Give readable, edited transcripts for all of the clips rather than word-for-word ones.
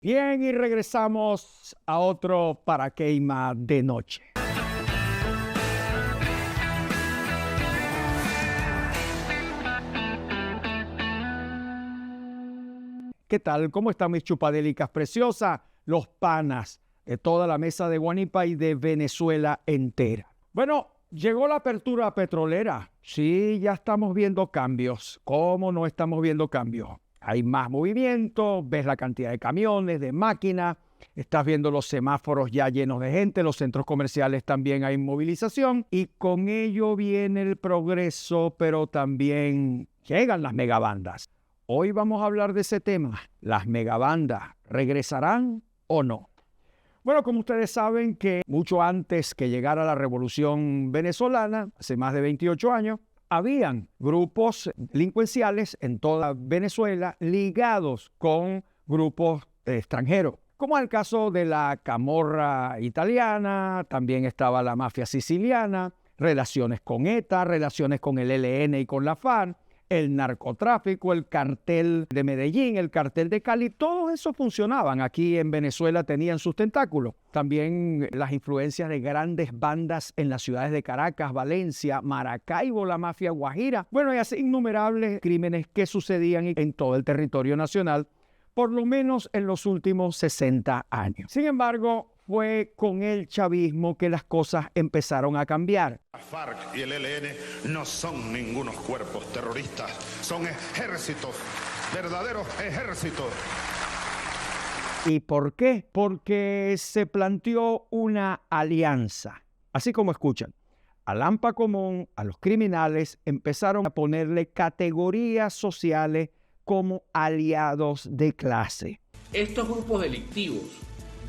Bien, y regresamos a otro Para Queima de Noche. ¿Qué tal? ¿Cómo están mis chupadélicas preciosas? Los panas de toda la mesa de Guanipa y de Venezuela entera. Bueno, llegó la apertura petrolera. Sí, ya estamos viendo cambios. ¿Cómo no estamos viendo cambios? Hay más movimiento, ves la cantidad de camiones, de máquinas, estás viendo los semáforos ya llenos de gente, los centros comerciales también hay movilización y con ello viene el progreso, pero también llegan las megabandas. Hoy vamos a hablar de ese tema. ¿Las megabandas regresarán o no? Bueno, como ustedes saben que mucho antes que llegara la Revolución Venezolana, hace más de 28 años, habían grupos delincuenciales en toda Venezuela ligados con grupos extranjeros, como el caso de la camorra italiana, también estaba la mafia siciliana, relaciones con ETA, relaciones con el ELN y con la FARC, el narcotráfico, el cartel de Medellín, el cartel de Cali, todos esos funcionaban. Aquí en Venezuela tenían sus tentáculos. También las influencias de grandes bandas en las ciudades de Caracas, Valencia, Maracaibo, la mafia guajira. Bueno, y así innumerables crímenes que sucedían en todo el territorio nacional, por lo menos en los últimos 60 años. Sin embargo, fue con el chavismo que las cosas empezaron a cambiar. La FARC y el ELN no son ningunos cuerpos terroristas, son ejércitos, verdaderos ejércitos. ¿Y por qué? Porque se planteó una alianza. Así como escuchan, al AMPA común, a los criminales, empezaron a ponerle categorías sociales como aliados de clase. Estos grupos delictivos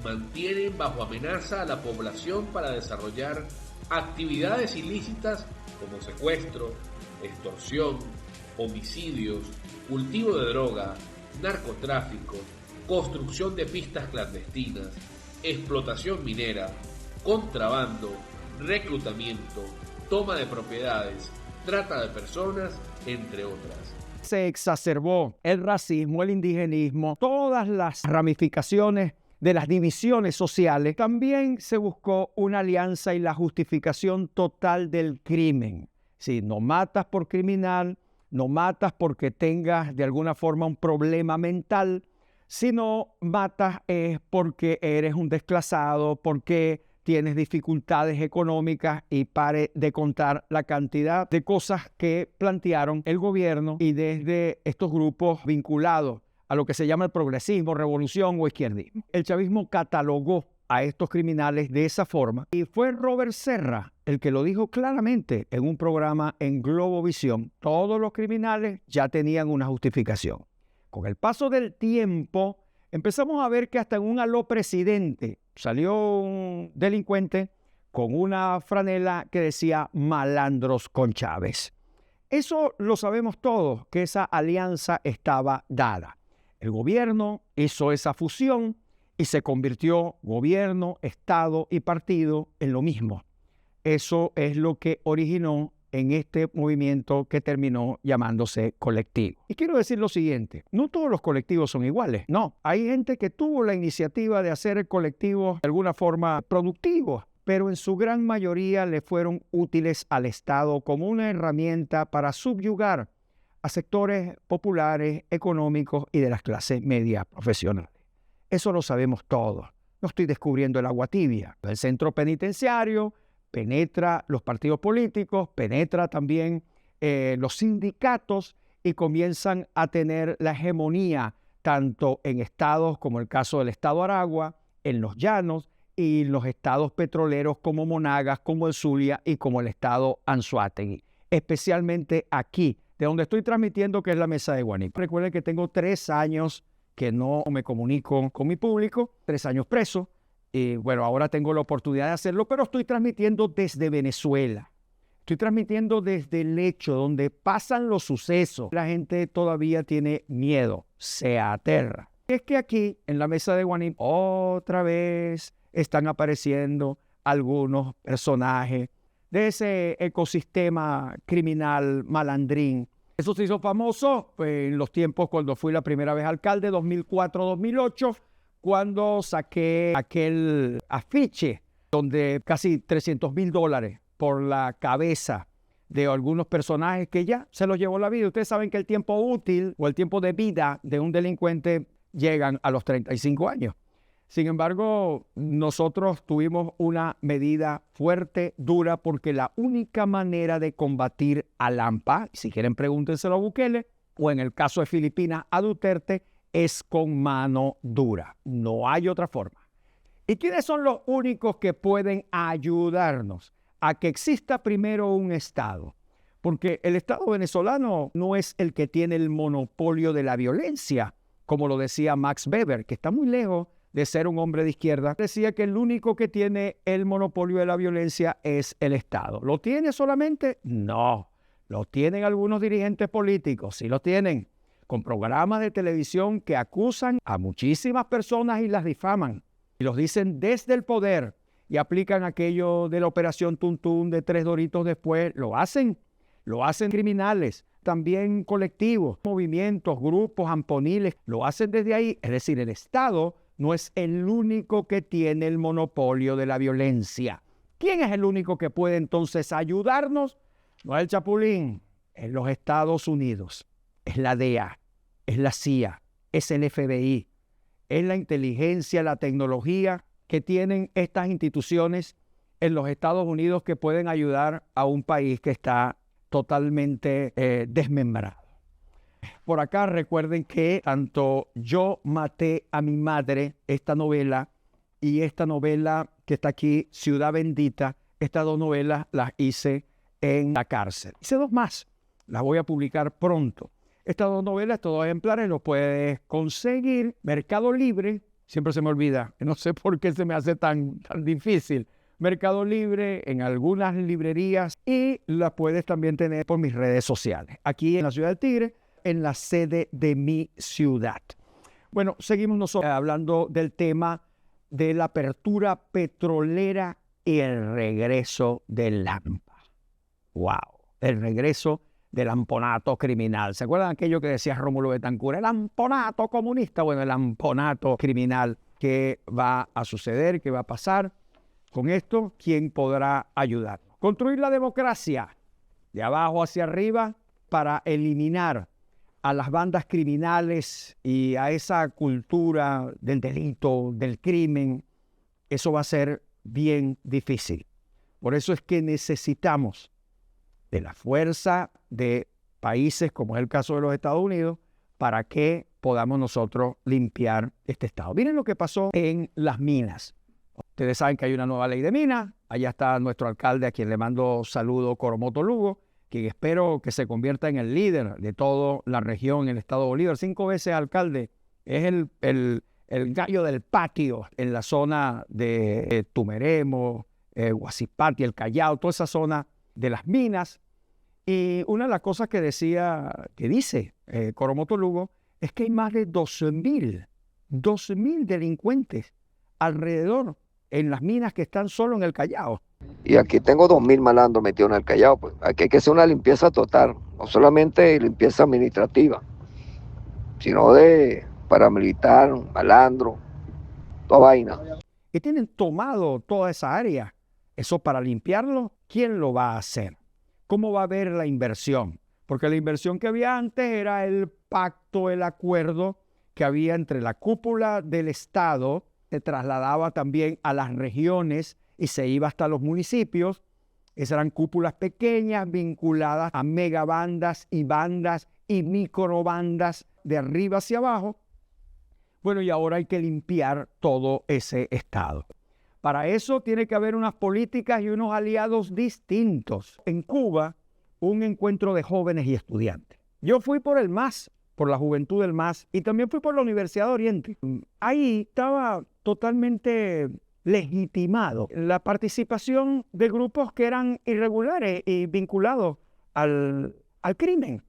mantienen bajo amenaza a la población para desarrollar actividades ilícitas como secuestro, extorsión, homicidios, cultivo de droga, narcotráfico, construcción de pistas clandestinas, explotación minera, contrabando, reclutamiento, toma de propiedades, trata de personas, entre otras. Se exacerbó el racismo, el indigenismo, todas las ramificaciones de las divisiones sociales. También se buscó una alianza y la justificación total del crimen. Si no matas por criminal, no matas porque tengas de alguna forma un problema mental, sino matas es porque eres un desclasado, porque tienes dificultades económicas y pare de contar la cantidad de cosas que plantearon el gobierno y desde estos grupos vinculados a lo que se llama el progresismo, revolución o izquierdismo. El chavismo catalogó a estos criminales de esa forma y fue Robert Serra el que lo dijo claramente en un programa en Globovisión. Todos los criminales ya tenían una justificación. Con el paso del tiempo empezamos a ver que hasta en un aló presidente salió un delincuente con una franela que decía malandros con Chávez. Eso lo sabemos todos, que esa alianza estaba dada. El gobierno hizo esa fusión y se convirtió gobierno, Estado y partido en lo mismo. Eso es lo que originó en este movimiento que terminó llamándose colectivo. Y quiero decir lo siguiente, no todos los colectivos son iguales, no. Hay gente que tuvo la iniciativa de hacer el colectivo de alguna forma productivo, pero en su gran mayoría le fueron útiles al Estado como una herramienta para subyugar a sectores populares, económicos y de las clases medias profesionales. Eso lo sabemos todos. No estoy descubriendo el agua tibia. El centro penitenciario penetra los partidos políticos, penetra también los sindicatos y comienzan a tener la hegemonía tanto en estados como el caso del estado Aragua, en los llanos y los estados petroleros como Monagas, como el Zulia y como el estado Anzoátegui. Especialmente aquí, de donde estoy transmitiendo, que es la mesa de Guanipa. Recuerden que tengo 3 años que no me comunico con mi público, 3 años preso. Y bueno, ahora tengo la oportunidad de hacerlo, pero estoy transmitiendo desde Venezuela. Estoy transmitiendo desde el hecho donde pasan los sucesos. La gente todavía tiene miedo, se aterra. Es que aquí, en la mesa de Guanipa, otra vez están apareciendo algunos personajes de ese ecosistema criminal malandrín. Eso se hizo famoso en los tiempos cuando fui la primera vez alcalde, 2004-2008, cuando saqué aquel afiche donde casi $300,000 por la cabeza de algunos personajes que ya se los llevó la vida. Ustedes saben que el tiempo útil o el tiempo de vida de un delincuente llegan a los 35 años. Sin embargo, nosotros tuvimos una medida fuerte, dura, porque la única manera de combatir a Lampa, si quieren pregúntenselo a Bukele, o en el caso de Filipinas a Duterte, es con mano dura. No hay otra forma. ¿Y quiénes son los únicos que pueden ayudarnos a que exista primero un Estado? Porque el Estado venezolano no es el que tiene el monopolio de la violencia, como lo decía Max Weber, que está muy lejos de ser un hombre de izquierda. Decía que el único que tiene el monopolio de la violencia es el Estado. ¿Lo tiene solamente? No. Lo tienen algunos dirigentes políticos, sí lo tienen, con programas de televisión que acusan a muchísimas personas y las difaman. Y los dicen desde el poder y aplican aquello de la operación Tuntún de 3 doritos después. Lo hacen criminales, también colectivos, movimientos, grupos, amponiles, lo hacen desde ahí. Es decir, el Estado no es el único que tiene el monopolio de la violencia. ¿Quién es el único que puede entonces ayudarnos? No es el Chapulín, es los Estados Unidos, es la DEA, es la CIA, es el FBI, es la inteligencia, la tecnología que tienen estas instituciones en los Estados Unidos que pueden ayudar a un país que está totalmente desmembrado. Por acá recuerden que tanto Yo maté a mi madre, esta novela, y esta novela que está aquí, Ciudad Bendita, estas 2 novelas las hice en la cárcel. Hice 2 más, las voy a publicar pronto. Estas 2 novelas, estos 2 ejemplares los puedes conseguir Mercado Libre, siempre se me olvida, no sé por qué se me hace tan difícil. Mercado Libre, en algunas librerías, y las puedes también tener por mis redes sociales. Aquí en la Ciudad del Tigre, en la sede de mi ciudad. Bueno, seguimos nosotros hablando del tema de la apertura petrolera y el regreso del Lampa. ¡Wow! El regreso del lamponato criminal. ¿Se acuerdan aquello que decía Rómulo Betancourt? El lamponato comunista. Bueno, el lamponato criminal. ¿Qué va a suceder? ¿Qué va a pasar con esto? ¿Quién podrá ayudar? Construir la democracia de abajo hacia arriba para eliminar a las bandas criminales y a esa cultura del delito, del crimen. Eso va a ser bien difícil. Por eso es que necesitamos de la fuerza de países, como es el caso de los Estados Unidos, para que podamos nosotros limpiar este estado. Miren lo que pasó en las minas. Ustedes saben que hay una nueva ley de minas. Allá está nuestro alcalde, a quien le mando saludo, Coromoto Lugo, quien espero que se convierta en el líder de toda la región, el estado de Bolívar. 5 veces alcalde. Es el gallo del patio en la zona de Tumeremo, Guasipati, el Callao, toda esa zona de las minas. Y una de las cosas que dice Coromoto Lugo es que hay más de 12,000 delincuentes alrededor en las minas que están solo en el Callao. Y aquí tengo 2,000 malandros metidos en el Callao. Pues aquí hay que hacer una limpieza total, no solamente limpieza administrativa, sino de paramilitar, malandro, toda vaina. Y tienen tomado toda esa área. Eso para limpiarlo, ¿quién lo va a hacer? ¿Cómo va a haber la inversión? Porque la inversión que había antes era el pacto, el acuerdo que había entre la cúpula del Estado, se trasladaba también a las regiones y se iba hasta los municipios. Esas eran cúpulas pequeñas vinculadas a megabandas y bandas y microbandas de arriba hacia abajo. Bueno, y ahora hay que limpiar todo ese estado. Para eso tiene que haber unas políticas y unos aliados distintos. En Cuba, un encuentro de jóvenes y estudiantes. Yo fui por el MAS, por la juventud del MAS, y también fui por la Universidad de Oriente. Ahí estaba totalmente legitimado la participación de grupos que eran irregulares y vinculados al crimen.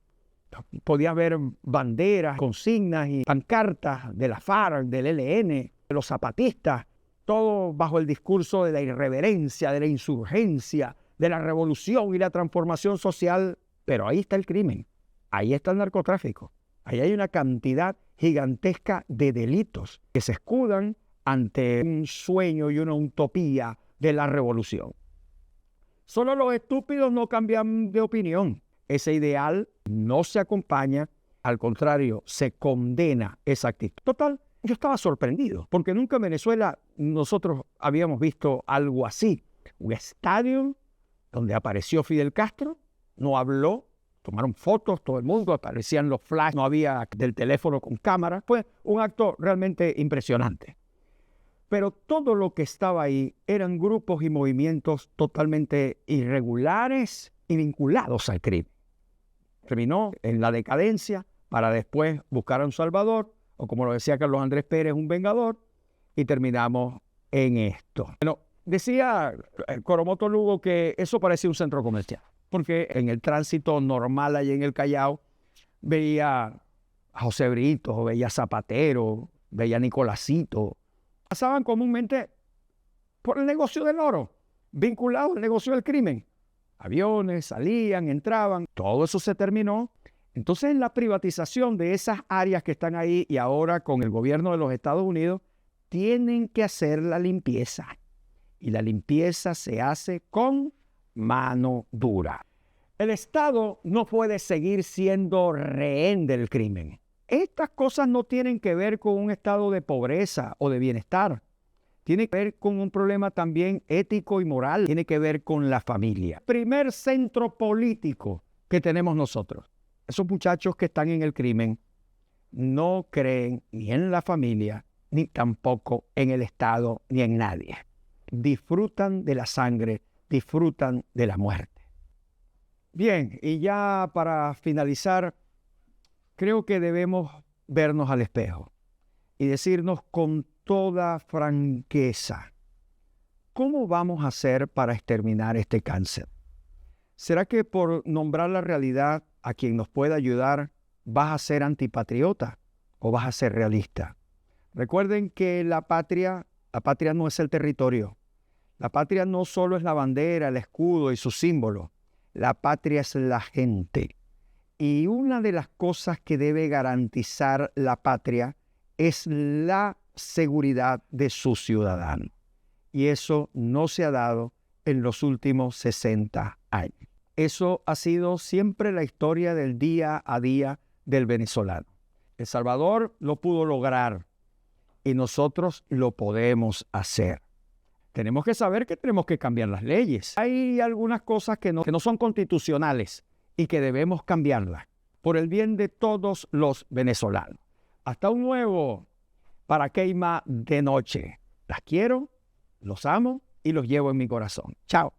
Podía haber banderas, consignas y pancartas de la FARC, del ELN, de los zapatistas, todo bajo el discurso de la irreverencia, de la insurgencia, de la revolución y la transformación social. Pero ahí está el crimen, ahí está el narcotráfico, ahí hay una cantidad gigantesca de delitos que se escudan ante un sueño y una utopía de la revolución. Solo los estúpidos no cambian de opinión. Ese ideal no se acompaña, al contrario, se condena esa actitud. Total, yo estaba sorprendido, porque nunca en Venezuela nosotros habíamos visto algo así. Un estadio donde apareció Fidel Castro, no habló, tomaron fotos, todo el mundo, aparecían los flash, no había del teléfono con cámara. Fue un acto realmente impresionante. Pero todo lo que estaba ahí eran grupos y movimientos totalmente irregulares y vinculados al crimen. Terminó en la decadencia para después buscar a un salvador, o como lo decía Carlos Andrés Pérez, un vengador, y terminamos en esto. Bueno, decía Coromoto Lugo que eso parecía un centro comercial, porque en el tránsito normal allá en el Callao veía a José Brito, veía a Zapatero, veía a Nicolásito. Pasaban comúnmente por el negocio del oro, vinculados al negocio del crimen. Aviones salían, entraban, todo eso se terminó. Entonces, la privatización de esas áreas que están ahí y ahora con el gobierno de los Estados Unidos, tienen que hacer la limpieza. Y la limpieza se hace con mano dura. El Estado no puede seguir siendo rehén del crimen. Estas cosas no tienen que ver con un estado de pobreza o de bienestar. Tiene que ver con un problema también ético y moral. Tiene que ver con la familia. Primer centro político que tenemos nosotros. Esos muchachos que están en el crimen no creen ni en la familia, ni tampoco en el Estado, ni en nadie. Disfrutan de la sangre, disfrutan de la muerte. Bien, y ya para finalizar, creo que debemos vernos al espejo y decirnos con toda franqueza, ¿cómo vamos a hacer para exterminar este cáncer? ¿Será que por nombrar la realidad a quien nos pueda ayudar vas a ser antipatriota o vas a ser realista? Recuerden que la patria no es el territorio. La patria no solo es la bandera, el escudo y su símbolo. La patria es la gente. Y una de las cosas que debe garantizar la patria es la seguridad de sus ciudadanos. Y eso no se ha dado en los últimos 60 años. Eso ha sido siempre la historia del día a día del venezolano. El Salvador lo pudo lograr y nosotros lo podemos hacer. Tenemos que saber que tenemos que cambiar las leyes. Hay algunas cosas que no son constitucionales y que debemos cambiarlas por el bien de todos los venezolanos. Hasta un nuevo Paraqueima de noche. Las quiero, los amo y los llevo en mi corazón. Chao.